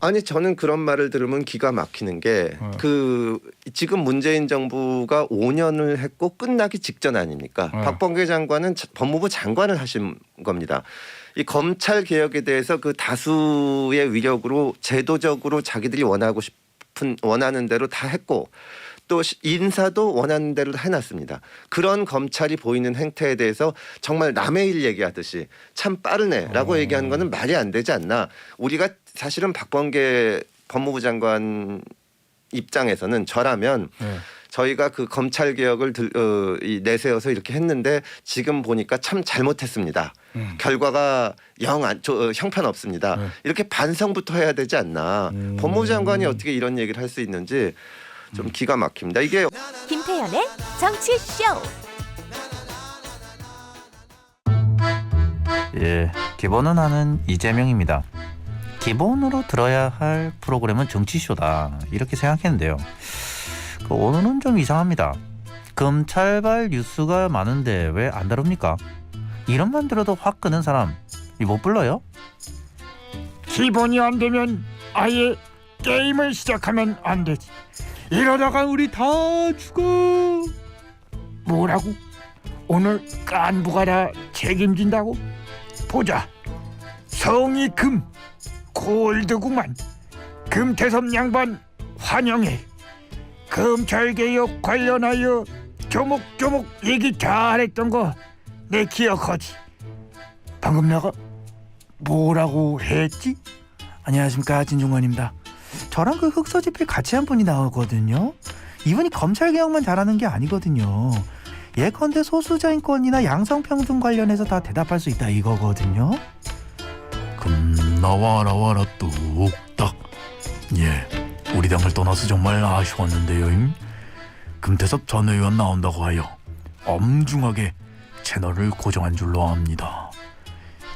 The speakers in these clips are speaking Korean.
아니 저는 그런 말을 들으면 기가 막히는 게 지금 문재인 정부가 5년을 했고 끝나기 직전 아닙니까? 박범계 장관은 법무부 장관을 하신 겁니다. 이 검찰 개혁에 대해서 그 다수의 위력으로 제도적으로 자기들이 원하는 대로 다 했고 또 인사도 원하는 대로 해놨습니다. 그런 검찰이 보이는 행태에 대해서 정말 남의 일 얘기하듯이 참 빠르네라고 얘기하는 거는 말이 안 되지 않나. 우리가 사실은 박범계 법무부 장관 입장에서는 저라면 저희가 그 검찰 개혁을 내세워서 이렇게 했는데 지금 보니까 참 잘못했습니다. 결과가 형편없습니다. 이렇게 반성부터 해야 되지 않나. 법무부 장관이 어떻게 이런 얘기를 할 수 있는지 좀 기가 막힙니다. 이게 김태현의 정치쇼. 예, 기본은 하는 이재명입니다. 기본으로 들어야 할 프로그램은 정치쇼다 이렇게 생각했는데요. 오늘은 좀 이상합니다. 검찰발 뉴스가 많은데 왜 안 다룹니까? 이름만 들어도 확 끄는 사람 못 불러요? 기본이 안 되면 아예 게임을 시작하면 안 되지. 이러다가 우리 다 죽어. 뭐라고? 오늘 깐부가 다 책임진다고? 보자. 성이 금 골드구만. 금태섭 양반 환영해. 검찰개혁 관련하여 조목조목 얘기 잘했던 거 내 기억하지. 방금 내가 뭐라고 했지? 안녕하십니까, 진중권입니다. 저랑 그 흑서집회 같이 한 분이 나오거든요. 이분이 검찰개혁만 잘하는 게 아니거든요. 예컨대 소수자인권이나 양성평등 관련해서 다 대답할 수 있다 이거거든요. 나와라 뚝딱. 예, 우리 당을 떠나서 정말 아쉬웠는데요. 금태섭 전 의원 나온다고 하여 엄중하게 채널을 고정한 줄로 압니다.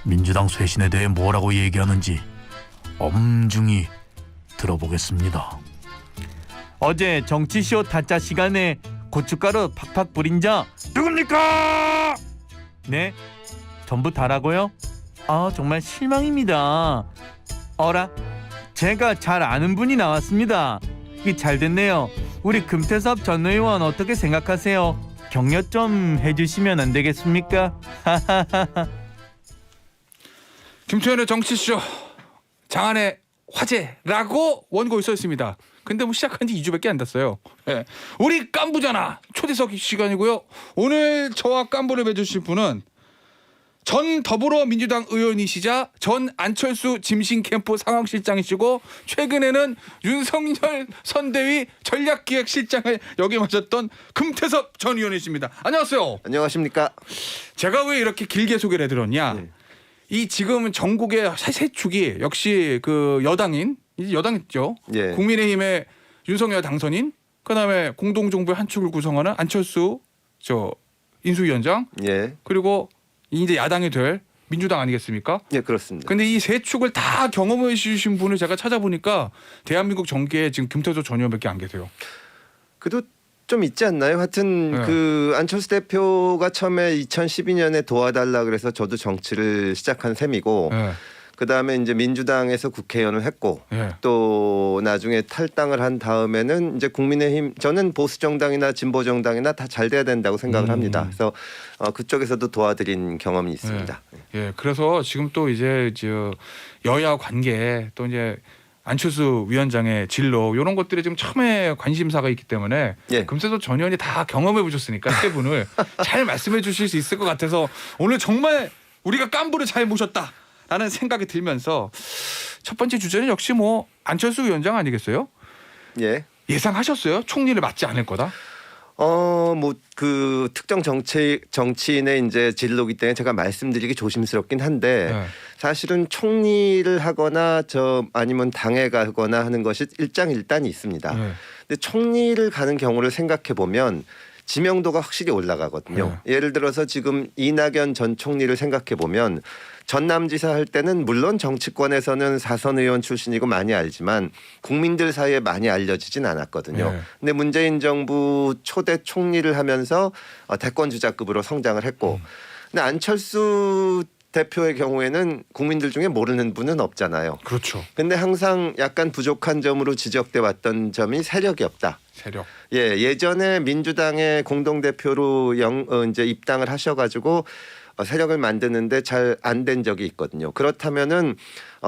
민주당 쇄신에 대해 뭐라고 얘기하는지 엄중히 들어보겠습니다. 어제 정치쇼 타짜 시간에 고춧가루 팍팍 뿌린 자 누굽니까? 네? 전부 다라고요? 아 정말 실망입니다. 어라? 제가 잘 아는 분이 나왔습니다. 이게 잘 됐네요. 우리 금태섭 전 의원 어떻게 생각하세요? 격려 좀 해주시면 안 되겠습니까? 김태현의 정치쇼 장안의 화제라고 원고에 써 있습니다. 근데 뭐 시작한 지 2주밖에 안 됐어요. 예. 우리 깐부잖아. 초대석 시간이고요. 오늘 저와 깐부를 맺으실 분은 전 더불어민주당 의원이시자 전 안철수 짐신 캠프 상황실장이시고 최근에는 윤석열 선대위 전략기획실장을 역임하셨던 금태섭 전 의원이십니다. 안녕하세요. 안녕하십니까? 제가 왜 이렇게 길게 소개를 해드렸냐? 네. 이 지금 전국의 세 축이 역시 그 여당인 이제 여당 있죠. 예. 국민의힘의 윤석열 당선인, 그다음에 공동정부의 한 축을 구성하는 안철수 인수위원장, 예. 그리고 이제 야당이 될 민주당 아니겠습니까? 예, 그렇습니다. 근데 이 세 축을 다 경험해 주신 분을 제가 찾아보니까 대한민국 정계에 지금 금태섭 전 의원밖에 안 계세요. 그래도 좀 있지 않나요? 하여튼 네. 그 안철수 대표가 처음에 2012년에 도와달라 그래서 저도 정치를 시작한 셈이고 네. 그다음에 이제 민주당에서 국회의원을 했고 네. 또 나중에 탈당을 한 다음에는 이제 국민의힘 저는 보수 정당이나 진보 정당이나 다 잘 돼야 된다고 생각을 합니다. 그래서 그쪽에서도 도와드린 경험이 있습니다. 예, 그래서 지금 또 이제 여야 관계 또 이제 안철수 위원장의 진로 이런 것들이 지금 처음에 관심사가 있기 때문에 예. 금태섭 전 의원이 다 경험해 보셨으니까 세 분을 잘 말씀해 주실 수 있을 것 같아서 오늘 정말 우리가 깐부를 잘 모셨다라는 생각이 들면서 첫 번째 주제는 역시 뭐 안철수 위원장 아니겠어요? 예. 예상하셨어요? 총리를 맡지 않을 거다? 뭐 그 특정 정치인의 이제 진로기 때문에 제가 말씀드리기 조심스럽긴 한데 네. 사실은 총리를 하거나 아니면 당에 가거나 하는 것이 일장일단이 있습니다. 네. 근데 총리를 가는 경우를 생각해 보면 지명도가 확실히 올라가거든요. 예를 들어서 지금 이낙연 전 총리를 생각해 보면 전남지사 할 때는 물론 정치권에서는 사선 의원 출신이고 많이 알지만 국민들 사이에 많이 알려지진 않았거든요. 네. 근데 문재인 정부 초대 총리를 하면서 대권 주자급으로 성장을 했고 근데 안철수 대표의 경우에는 국민들 중에 모르는 분은 없잖아요. 그렇죠. 근데 항상 약간 부족한 점으로 지적돼 왔던 점이 세력이 없다. 세력. 예, 예전에 민주당의 공동대표로 이제 입당을 하셔가지고 세력을 만드는데 잘 안 된 적이 있거든요. 그렇다면은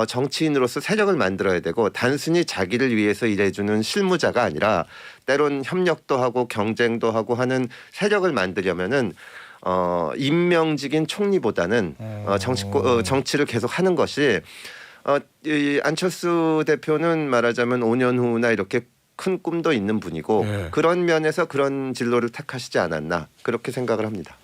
정치인으로서 세력을 만들어야 되고 단순히 자기를 위해서 일해주는 실무자가 아니라 때론 협력도 하고 경쟁도 하고 하는 세력을 만들려면은 임명직인 총리보다는 정치를 계속 하는 것이 이 안철수 대표는 말하자면 5년 후나 이렇게 큰 꿈도 있는 분이고 네. 그런 면에서 그런 진로를 택하시지 않았나 그렇게 생각을 합니다.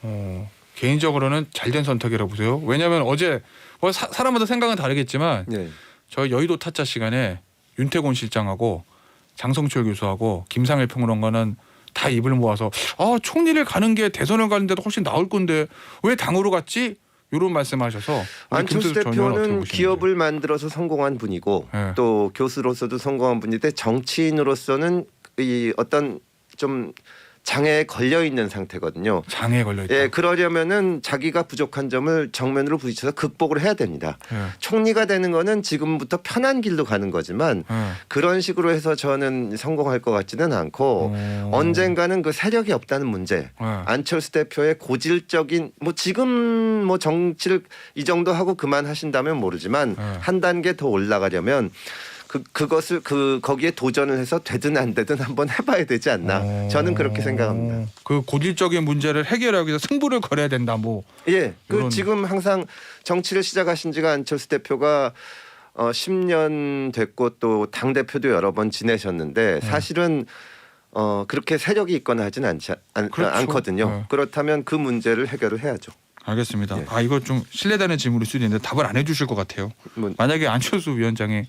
개인적으로는 잘된 선택이라고 보세요. 왜냐하면 어제 뭐 사람마다 생각은 다르겠지만 네. 저희 여의도 타짜 시간에 윤태곤 실장하고 장성철 교수하고 김상일 평론가는 다 입을 모아서 총리를 가는 게 대선을 가는데도 훨씬 나을 건데 왜 당으로 갔지? 이런 말씀하셔서 안철수 김수수 전 의원 어떻게 대표는 보시는지. 기업을 만들어서 성공한 분이고 네. 또 교수로서도 성공한 분인데 정치인으로서는 이 어떤 좀 장애에 걸려 있는 상태거든요. 장애에 걸려 있다. 예, 그러려면은 자기가 부족한 점을 정면으로 부딪혀서 극복을 해야 됩니다. 예. 총리가 되는 거는 지금부터 편한 길로 가는 거지만 예. 그런 식으로 해서 저는 성공할 것 같지는 않고 언젠가는 그 세력이 없다는 문제. 안철수 대표의 고질적인 뭐 지금 뭐 정치를 이 정도 하고 그만하신다면 모르지만 한 단계 더 올라가려면 그것을 거기에 도전을 해서 되든 안 되든 한번 해봐야 되지 않나. 저는 그렇게 생각합니다. 그 고질적인 문제를 해결하기 위해서 승부를 걸어야 된다. 뭐 예, 그런- 지금 항상 정치를 시작하신 지가 안철수 대표가 10년 됐고 또 당 대표도 여러 번 지내셨는데 사실은 그렇게 세력이 있거나 하진 그렇죠. 않거든요. 네. 그렇다면 그 문제를 해결을 해야죠. 알겠습니다. 예. 이거 좀 신뢰되는 질문일 수도 있는데 답을 안 해주실 것 같아요. 뭐, 만약에 안철수 위원장이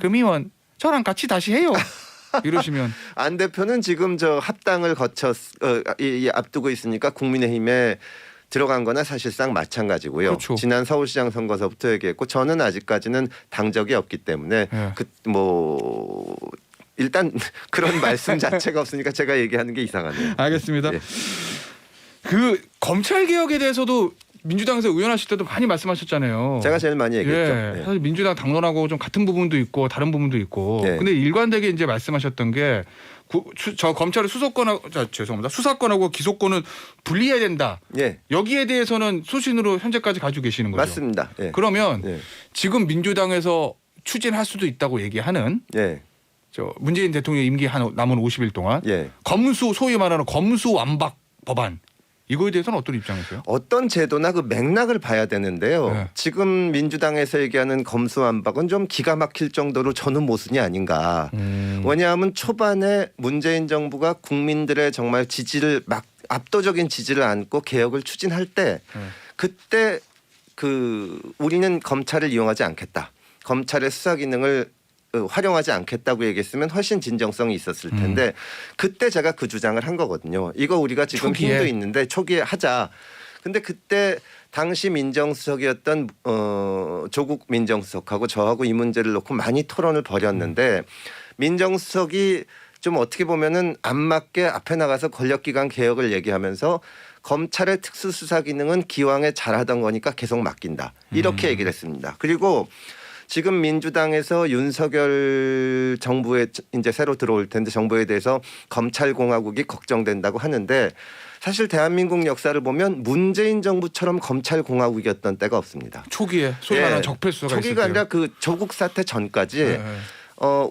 금 의원 저랑 같이 다시 해요. 이러시면 안 대표는 지금 저 합당을 거쳐 앞두고 있으니까 국민의힘에 들어간 거나 사실상 마찬가지고요. 그렇죠. 지난 서울시장 선거서부터 얘기했고 저는 아직까지는 당적이 없기 때문에 예. 일단 그런 말씀 자체가 없으니까 제가 얘기하는 게 이상하네요. 알겠습니다. 예. 그 검찰 개혁에 대해서도 민주당에서 의원하실 때도 많이 말씀하셨잖아요. 제가 제일 많이 얘기했죠. 예, 예. 사실 민주당 당론하고 좀 같은 부분도 있고 다른 부분도 있고. 예. 근데 일관되게 이제 말씀하셨던 게 저 검찰의 수사권하고 기소권은 분리해야 된다. 예, 여기에 대해서는 소신으로 현재까지 가지고 계시는 거죠. 맞습니다. 예. 그러면 예. 지금 민주당에서 추진할 수도 있다고 얘기하는 예. 저 문재인 대통령 임기 남은 50일 동안 예. 소위 말하는 검수완박 법안 이거에 대해서는 어떤 입장이세요? 어떤 제도나 그 맥락을 봐야 되는데요. 네. 지금 민주당에서 얘기하는 검수완박은 좀 기가 막힐 정도로 저는 모순이 아닌가. 왜냐하면 초반에 문재인 정부가 국민들의 정말 지지를 압도적인 지지를 안고 개혁을 추진할 때 그때 우리는 검찰을 이용하지 않겠다. 검찰의 수사 기능을 활용하지 않겠다고 얘기했으면 훨씬 진정성이 있었을 텐데 그때 제가 그 주장을 한 거거든요. 이거 우리가 지금 초기에. 힘도 있는데 초기에 하자. 근데 그때 당시 민정수석이었던 조국 민정수석하고 저하고 이 문제를 놓고 많이 토론을 벌였는데 민정수석이 좀 어떻게 보면은 안 맞게 앞에 나가서 권력기관 개혁을 얘기하면서 검찰의 특수수사 기능은 기왕에 잘하던 거니까 계속 맡긴다. 이렇게 얘기를 했습니다. 그리고 지금 민주당에서 윤석열 정부에 이제 새로 들어올 텐데 정부에 대해서 검찰공화국이 걱정된다고 하는데 사실 대한민국 역사를 보면 문재인 정부처럼 검찰공화국이었던 때가 없습니다. 초기에 소위 말하는 적폐 수사가 있을 초기가 때요. 아니라 그 조국 사태 전까지 네.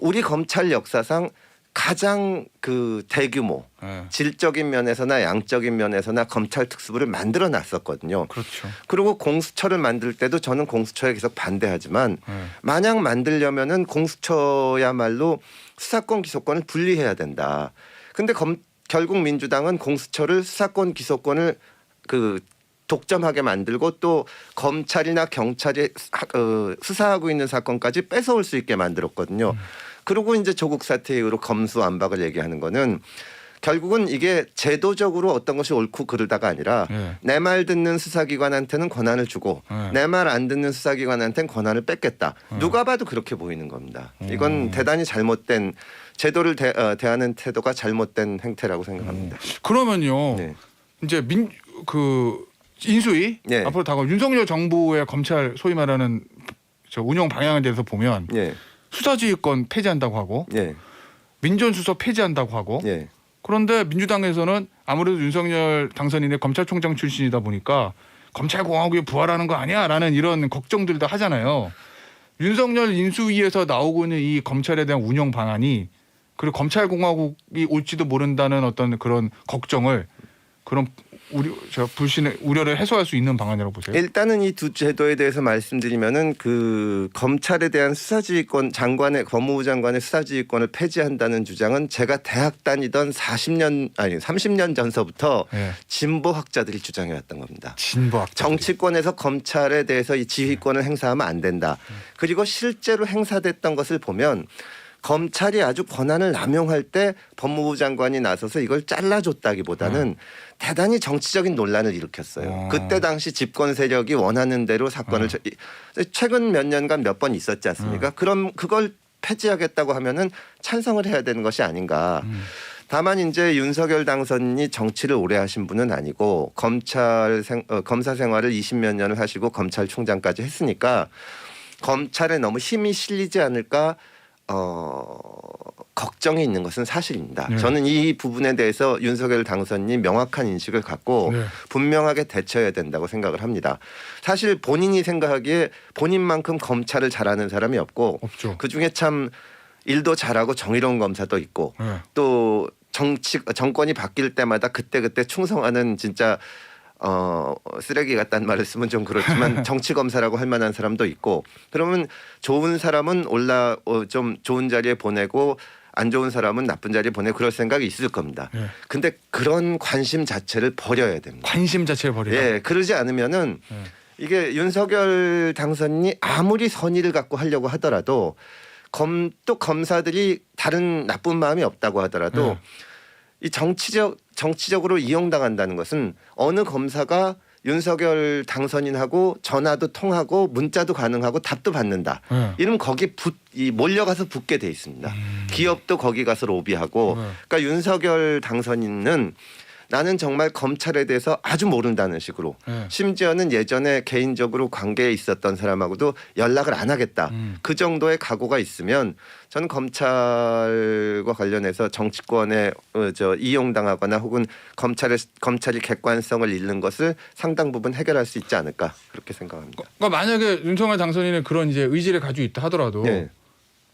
우리 검찰 역사상 가장 그 대규모 네. 질적인 면에서나 양적인 면에서나 검찰 특수부를 만들어 놨었거든요. 그렇죠. 그리고 공수처를 만들 때도 저는 공수처에 계속 반대하지만 네. 만약 만들려면은 공수처야말로 수사권 기소권을 분리해야 된다. 근데 결국 민주당은 공수처를 수사권 기소권을 독점하게 만들고 또 검찰이나 경찰이 수사하고 있는 사건까지 뺏어올 수 있게 만들었거든요. 그리고 이제 조국 사태 이후로 검수완박을 얘기하는 거는 결국은 이게 제도적으로 어떤 것이 옳고 그르다가 아니라 네. 내 말 듣는 수사기관한테는 권한을 주고 네. 내 말 안 듣는 수사기관한테는 권한을 뺏겠다. 누가 봐도 그렇게 보이는 겁니다. 이건 대단히 잘못된 제도를 대하는 태도가 잘못된 행태라고 생각합니다. 그러면요. 네. 이제 인수위 예. 앞으로 다가올 윤석열 정부의 검찰 소위 말하는 저 운영 방향에 대해서 보면 예. 수사지휘권 폐지한다고 하고 예. 민전수석 폐지한다고 하고 예. 그런데 민주당에서는 아무래도 윤석열 당선인의 검찰총장 출신이다 보니까 검찰공화국이 부활하는 거 아니야라는 이런 걱정들도 하잖아요. 윤석열 인수위에서 나오고 있는 이 검찰에 대한 운영 방안이 그리고 검찰공화국이 올지도 모른다는 어떤 그런 걱정을 그런 불신의 우려를 해소할 수 있는 방안이라고 보세요. 일단은 이 두 제도에 대해서 말씀드리면은 그 검찰에 대한 수사지휘권 장관의 법무부 장관의 수사지휘권을 폐지한다는 주장은 제가 대학 다니던 30년 전서부터 네. 진보 학자들이 주장해왔던 겁니다. 진보학 정치권에서 검찰에 대해서 이 지휘권을 행사하면 안 된다. 그리고 실제로 행사됐던 것을 보면 검찰이 아주 권한을 남용할 때 법무부 장관이 나서서 이걸 잘라줬다기보다는 대단히 정치적인 논란을 일으켰어요. 그때 당시 집권 세력이 원하는 대로 사건을 최근 몇 년간 몇 번 있었지 않습니까? 그럼 그걸 폐지하겠다고 하면은 찬성을 해야 되는 것이 아닌가. 다만 이제 윤석열 당선인이 정치를 오래 하신 분은 아니고 검사 생활을 20몇 년을 하시고 검찰총장까지 했으니까 검찰에 너무 힘이 실리지 않을까 걱정이 있는 것은 사실입니다. 네. 저는 이 부분에 대해서 윤석열 당선인이 명확한 인식을 갖고 네. 분명하게 대처해야 된다고 생각을 합니다. 사실 본인이 생각하기에 본인만큼 검찰을 잘하는 사람이 없고 없죠. 그중에 참 일도 잘하고 정의로운 검사도 있고 네. 또 정권이 바뀔 때마다 그때그때 충성하는 진짜 쓰레기 같다는 말을 쓰면 좀 그렇지만 정치 검사라고 할 만한 사람도 있고 그러면 좋은 사람은 좀 좋은 자리에 보내고 안 좋은 사람은 나쁜 자리에 보내고 그럴 생각이 있을 겁니다. 네. 근데 그런 관심 자체를 버려야 됩니다. 관심 자체를 버리다. 예, 그러지 않으면은 네. 이게 윤석열 당선인이 아무리 선의를 갖고 하려고 하더라도 또 검사들이 다른 나쁜 마음이 없다고 하더라도 네. 이 정치적으로 이용당한다는 것은 어느 검사가 윤석열 당선인하고 전화도 통하고 문자도 가능하고 답도 받는다. 네. 이러면 거기 몰려가서 붙게 돼 있습니다. 기업도 거기 가서 로비하고 네. 그러니까 윤석열 당선인은 나는 정말 검찰에 대해서 아주 모른다는 식으로 네. 심지어는 예전에 개인적으로 관계에 있었던 사람하고도 연락을 안 하겠다. 그 정도의 각오가 있으면 저는 검찰과 관련해서 정치권에 이용당하거나 혹은 검찰이 객관성을 잃는 것을 상당 부분 해결할 수 있지 않을까 그렇게 생각합니다. 그러니까 만약에 윤석열 당선인은 그런 이제 의지를 가지고 있다 하더라도 네.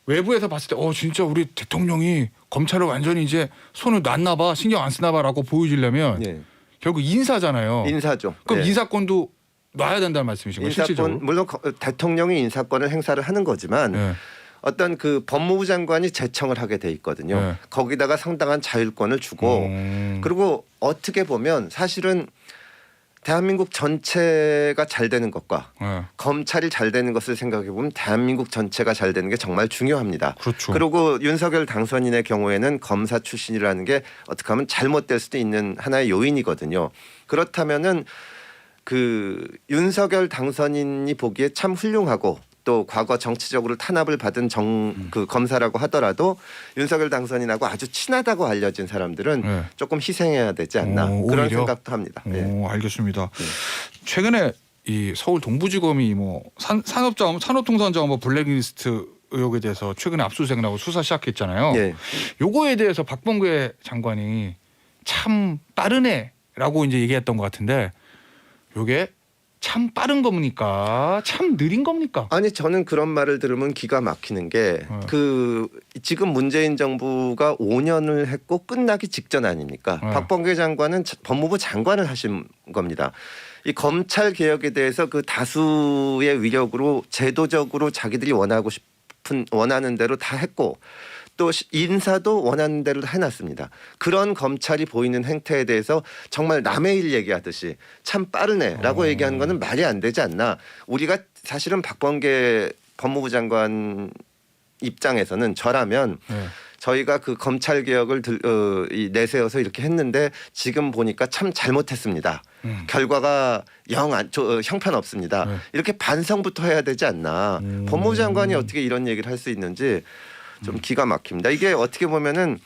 외부에서 봤을 때 진짜 우리 대통령이 검찰을 완전히 이제 손을 놨나 봐 신경 안 쓰나 봐라고 보여주려면 네. 결국 인사잖아요. 인사죠. 그럼 네. 인사권도 놔야 된다는 말씀이신 거예요. 실질적으로. 물론 대통령이 인사권을 행사를 하는 거지만 네. 어떤 그 법무부 장관이 제청을 하게 돼 있거든요. 네. 거기다가 상당한 자율권을 주고 그리고 어떻게 보면 사실은 대한민국 전체가 잘 되는 것과 네. 검찰이 잘 되는 것을 생각해 보면 대한민국 전체가 잘 되는 게 정말 중요합니다. 그렇죠. 그리고 윤석열 당선인의 경우에는 검사 출신이라는 게 어떻게 하면 잘못될 수도 있는 하나의 요인이거든요. 그렇다면은 그 윤석열 당선인이 보기에 참 훌륭하고 또 과거 정치적으로 탄압을 받은 그 검사라고 하더라도 윤석열 당선인하고 아주 친하다고 알려진 사람들은 네. 조금 희생해야 되지 않나 그런 오히려? 생각도 합니다. 네. 알겠습니다. 최근에 이 서울 동부지검이 산업통상자원부 블랙리스트 의혹에 대해서 최근에 압수수색 나고 수사 시작했잖아요. 네. 요거에 대해서 박범계 장관이 참 빠르네라고 이제 얘기했던 것 같은데 요게 참 빠른 겁니까? 참 느린 겁니까? 아니 저는 그런 말을 들으면 기가 막히는 게 지금 문재인 정부가 5년을 했고 끝나기 직전 아닙니까? 박범계 장관은 법무부 장관을 하신 겁니다. 이 검찰 개혁에 대해서 그 다수의 위력으로 제도적으로 자기들이 원하는 대로 다 했고 또 인사도 원하는 대로 해놨습니다. 그런 검찰이 보이는 행태에 대해서 정말 남의 일 얘기하듯이 참 빠르네라고 얘기하는 거는 말이 안 되지 않나. 우리가 사실은 박범계 법무부 장관 입장에서는 저라면 저희가 그 검찰 개혁을 내세워서 이렇게 했는데 지금 보니까 참 잘못했습니다. 결과가 형편없습니다. 이렇게 반성부터 해야 되지 않나. 법무부 장관이 어떻게 이런 얘기를 할 수 있는지 좀 기가 막힙니다. 이게 어떻게 보면은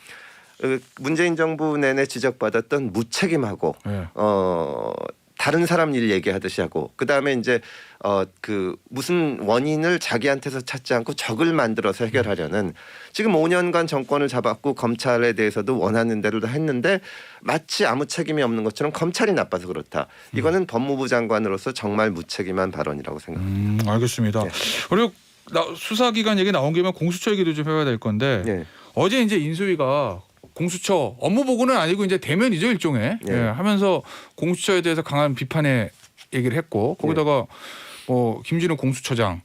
문재인 정부 내내 지적받았던 무책임하고 다른 사람 일 얘기하듯이 하고 그다음에 이제 그 무슨 원인을 자기한테서 찾지 않고 적을 만들어서 해결하려는 지금 5년간 정권을 잡았고 검찰에 대해서도 원하는 대로 다 했는데 마치 아무 책임이 없는 것처럼 검찰이 나빠서 그렇다. 이거는 법무부 장관으로서 정말 무책임한 발언이라고 생각합니다. 알겠습니다. 네. 그리고 수사기관 얘기 나온 김에 공수처 얘기도 좀 해봐야 될 건데 네. 어제 이제 인수위가 공수처 업무 보고는 아니고 이제 대면이죠 일종의 네. 예, 하면서 공수처에 대해서 강한 비판의 얘기를 했고 거기다가 김진우 공수처장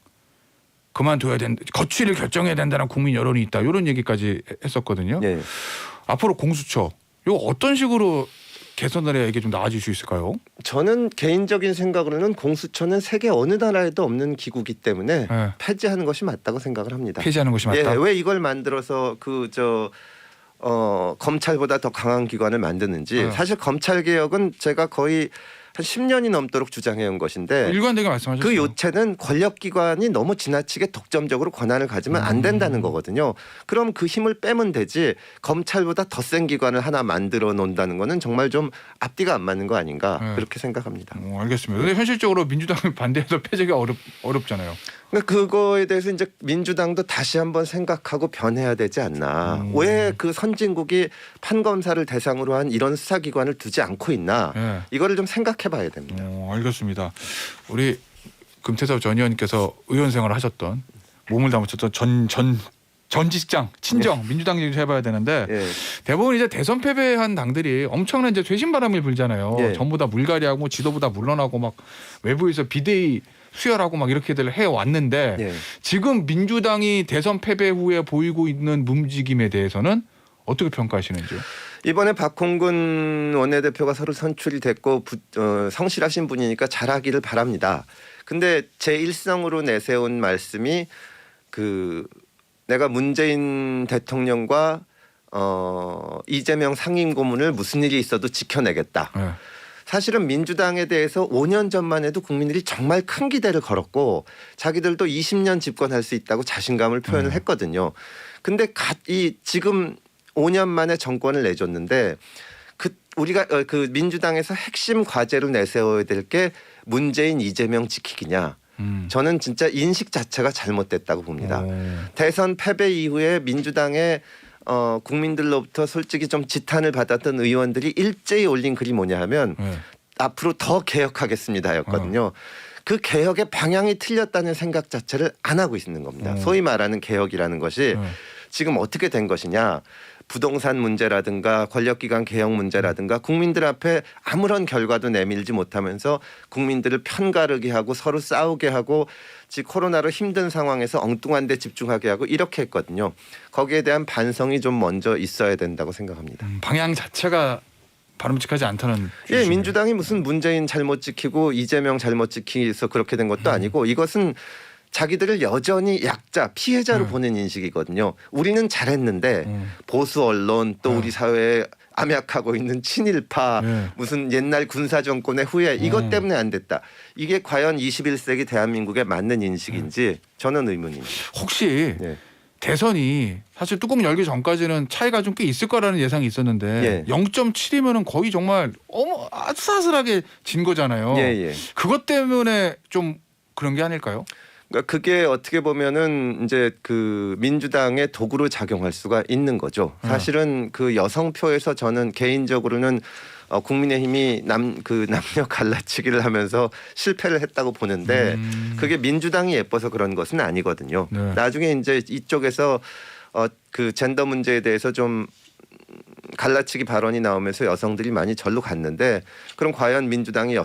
그만둬야 된다, 거취를 결정해야 된다는 국민 여론이 있다 이런 얘기까지 했었거든요. 네. 앞으로 공수처 이거 어떤 식으로 개선을 해야 이게 좀 나아질 수 있을까요? 저는 개인적인 생각으로는 공수처는 세계 어느 나라에도 없는 기구이기 때문에 네. 폐지하는 것이 맞다고 생각을 합니다. 폐지하는 것이 맞다. 예, 왜 이걸 만들어서 검찰보다 더 강한 기관을 만드는지 사실 검찰 개혁은 제가 거의 한 10년이 넘도록 주장해온 것인데 일관되게 말씀하셨어요. 그 요체는 권력기관이 너무 지나치게 독점적으로 권한을 가지면 안 된다는 거거든요. 그럼 그 힘을 빼면 되지 검찰보다 더 센 기관을 하나 만들어 놓는다는 거는 정말 좀 앞뒤가 안 맞는 거 아닌가 그렇게 생각합니다. 알겠습니다. 근데 현실적으로 민주당이 반대해서 폐지가 어렵잖아요. 그러니까 그거에 대해서 이제 민주당도 다시 한번 생각하고 변해야 되지 않나. 왜 그 선진국이 판검사를 대상으로 한 이런 수사기관을 두지 않고 있나. 네. 이거를 좀 생각해봐야 됩니다. 알겠습니다. 우리 금태섭 전 의원님께서 의원 생활을 하셨던 몸을 담으셨던 전 직장 친정 민주당 얘기 해봐야 되는데 예. 대부분 이제 대선 패배한 당들이 엄청난 이제 쇄신바람을 불잖아요. 예. 전부 전부 다 물갈이하고 지도부다 물러나고 막 외부에서 비대위 수혈하고 막 이렇게들 해 왔는데 예. 지금 민주당이 대선 패배 후에 보이고 있는 움직임에 대해서는 어떻게 평가하시는지요? 이번에 박홍근 원내대표가 서로 선출이 됐고 성실하신 분이니까 잘하기를 바랍니다. 근데 제 일성으로 내세운 말씀이 내가 문재인 대통령과 이재명 상임고문을 무슨 일이 있어도 지켜내겠다. 네. 사실은 민주당에 대해서 5년 전만 해도 국민들이 정말 큰 기대를 걸었고 자기들도 20년 집권할 수 있다고 자신감을 표현을 했거든요. 근데 지금 5년 만에 정권을 내줬는데 우리가 민주당에서 핵심 과제로 내세워야 될 게 문재인 이재명 지키기냐. 저는 진짜 인식 자체가 잘못됐다고 봅니다. 대선 패배 이후에 민주당의 국민들로부터 솔직히 좀 지탄을 받았던 의원들이 일제히 올린 글이 뭐냐 하면 앞으로 더 개혁하겠습니다였거든요. 그 개혁의 방향이 틀렸다는 생각 자체를 안 하고 있는 겁니다. 소위 말하는 개혁이라는 것이 지금 어떻게 된 것이냐. 부동산 문제라든가 권력기관 개혁 문제라든가 국민들 앞에 아무런 결과도 내밀지 못하면서 국민들을 편가르게 하고 서로 싸우게 하고 지금 코로나로 힘든 상황에서 엉뚱한 데 집중하게 하고 이렇게 했거든요. 거기에 대한 반성이 좀 먼저 있어야 된다고 생각합니다. 방향 자체가 바람직하지 않다는. 예, 민주당이 무슨 문재인 잘못 지키고 이재명 잘못 지키서 그렇게 된 것도 아니고 이것은 자기들을 여전히 약자, 피해자로 보는 인식이거든요. 우리는 잘했는데 보수 언론 또 우리 사회에 암약하고 있는 친일파 무슨 옛날 군사 정권의 후예 이것 때문에 안 됐다. 이게 과연 21세기 대한민국에 맞는 인식인지 저는 의문입니다. 혹시 네. 대선이 사실 뚜껑 열기 전까지는 차이가 좀 꽤 있을 거라는 예상이 있었는데 예. 0.7이면은 거의 정말 아슬아슬하게 진 거잖아요. 예. 그것 때문에 좀 그런 게 아닐까요? 그러니까 그게 어떻게 보면은 이제 민주당의 도구로 작용할 수가 있는 거죠. 사실은 여성표에서 저는 개인적으로는 국민의힘이 남녀 갈라치기를 하면서 실패를 했다고 보는데 그게 민주당이 예뻐서 그런 것은 아니거든요. 네. 나중에 이제 이쪽에서 젠더 문제에 대해서 좀 갈라치기 발언이 나오면서 여성들이 많이 절로 갔는데 그럼 과연 민주당이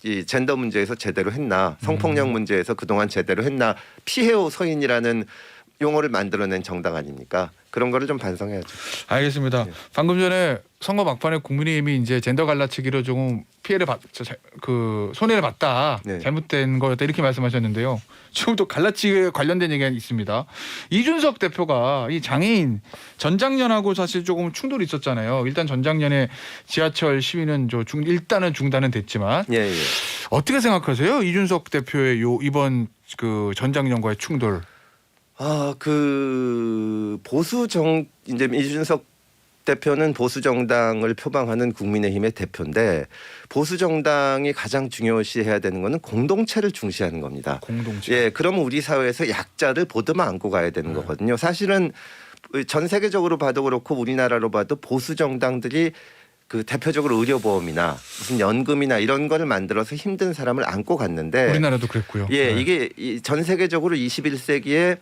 이 젠더 문제에서 제대로 했나 성폭력 문제에서 그동안 제대로 했나 피해오 서인이라는 용어를 만들어낸 정당 아닙니까? 그런 거를 좀 반성해야죠. 알겠습니다. 방금 전에 선거 막판에 국민의힘이 이제 젠더 갈라치기로 조금 피해를 손해를 봤다. 네. 잘못된 거였다 이렇게 말씀하셨는데요. 지금 또 갈라치기에 관련된 얘기가 있습니다. 이준석 대표가 이 장애인 전작년하고 사실 조금 충돌이 있었잖아요. 일단 전작년에 지하철 시위는 일단은 중단은 됐지만 예. 어떻게 생각하세요? 이준석 대표의 이번 전작년과의 충돌? 이준석 대표가 2018년 대표는 보수 정당을 표방하는 국민의힘의 대표인데 보수 정당이 가장 중요시해야 되는 거는 공동체를 중시하는 겁니다. 공동체. 예, 그러면 우리 사회에서 약자를 보듬어 안고 가야 되는 거거든요. 사실은 전 세계적으로 봐도 그렇고 우리나라로 봐도 보수 정당들이 그 대표적으로 의료보험이나 무슨 연금이나 이런 거를 만들어서 힘든 사람을 안고 갔는데 우리나라도 그랬고요. 예, 네. 이게 전 세계적으로 21세기에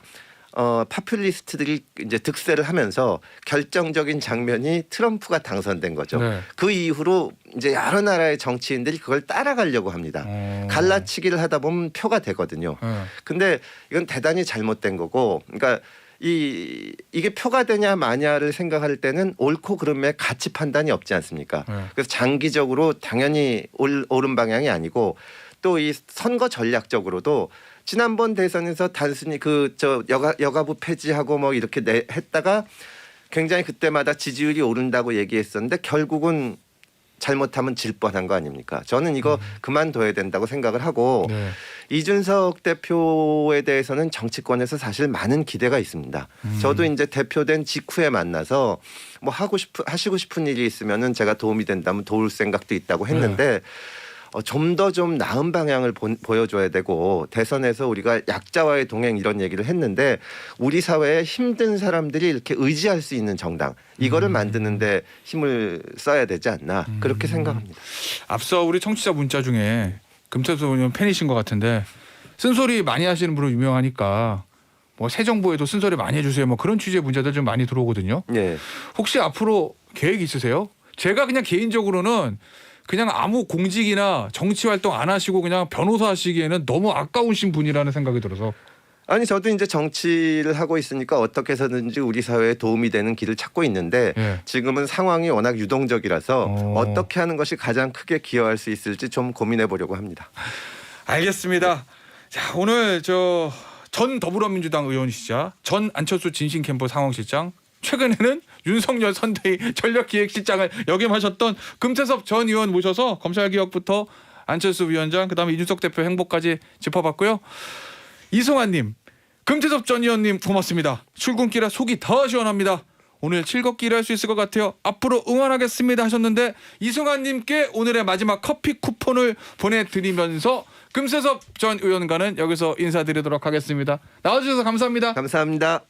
파퓰리스트들이 이제 득세를 하면서 결정적인 장면이 트럼프가 당선된 거죠. 네. 그 이후로 이제 여러 나라의 정치인들이 그걸 따라가려고 합니다. 갈라치기를 하다 보면 표가 되거든요. 네. 근데 이건 대단히 잘못된 거고, 그러니까 이게 표가 되냐 마냐를 생각할 때는 옳고 그름의 가치 판단이 없지 않습니까? 네. 그래서 장기적으로 당연히 옳은 방향이 아니고 또 이 선거 전략적으로도 지난번 대선에서 단순히 여가부 폐지하고 뭐 이렇게 했다가 굉장히 그때마다 지지율이 오른다고 얘기했었는데 결국은 잘못하면 질 뻔한 거 아닙니까? 저는 이거 그만둬야 된다고 생각을 하고 네. 이준석 대표에 대해서는 정치권에서 사실 많은 기대가 있습니다. 저도 이제 대표된 직후에 만나서 뭐 하시고 싶은 일이 있으면은 제가 도움이 된다면 도울 생각도 있다고 했는데 좀 더 좀 나은 방향을 보여줘야 되고 대선에서 우리가 약자와의 동행 이런 얘기를 했는데 우리 사회에 힘든 사람들이 이렇게 의지할 수 있는 정당 이거를 만드는데 힘을 써야 되지 않나 그렇게 생각합니다. 앞서 우리 청취자 문자 중에 금태섭 의원 팬이신 것 같은데 쓴소리 많이 하시는 분으로 유명하니까 뭐 새 정부에도 쓴소리 많이 해주세요. 뭐 그런 취지의 문자들 좀 많이 들어오거든요. 예. 혹시 앞으로 계획 있으세요? 제가 그냥 개인적으로는 그냥 아무 공직이나 정치 활동 안 하시고 그냥 변호사 하시기에는 너무 아까우신 분이라는 생각이 들어서. 아니 저도 이제 정치를 하고 있으니까 어떻게 해서든지 우리 사회에 도움이 되는 길을 찾고 있는데 예. 지금은 상황이 워낙 유동적이라서 어떻게 하는 것이 가장 크게 기여할 수 있을지 좀 고민해 보려고 합니다. 알겠습니다. 자, 오늘 전 더불어민주당 의원이시자 전 안철수 진신캠프 상황실장 최근에는 윤석열 선대위 전략기획실장을 역임하셨던 금태섭 전 의원 모셔서 검찰개혁부터 안철수 위원장 그다음에 이준석 대표 행보까지 짚어봤고요. 이송환님, 금태섭 전 의원님 고맙습니다. 출근길에 속이 더 시원합니다. 오늘 즐겁게 일할 수 있을 것 같아요. 앞으로 응원하겠습니다 하셨는데 이송환님께 오늘의 마지막 커피 쿠폰을 보내드리면서 금태섭 전 의원과는 여기서 인사드리도록 하겠습니다. 나와주셔서 감사합니다. 감사합니다.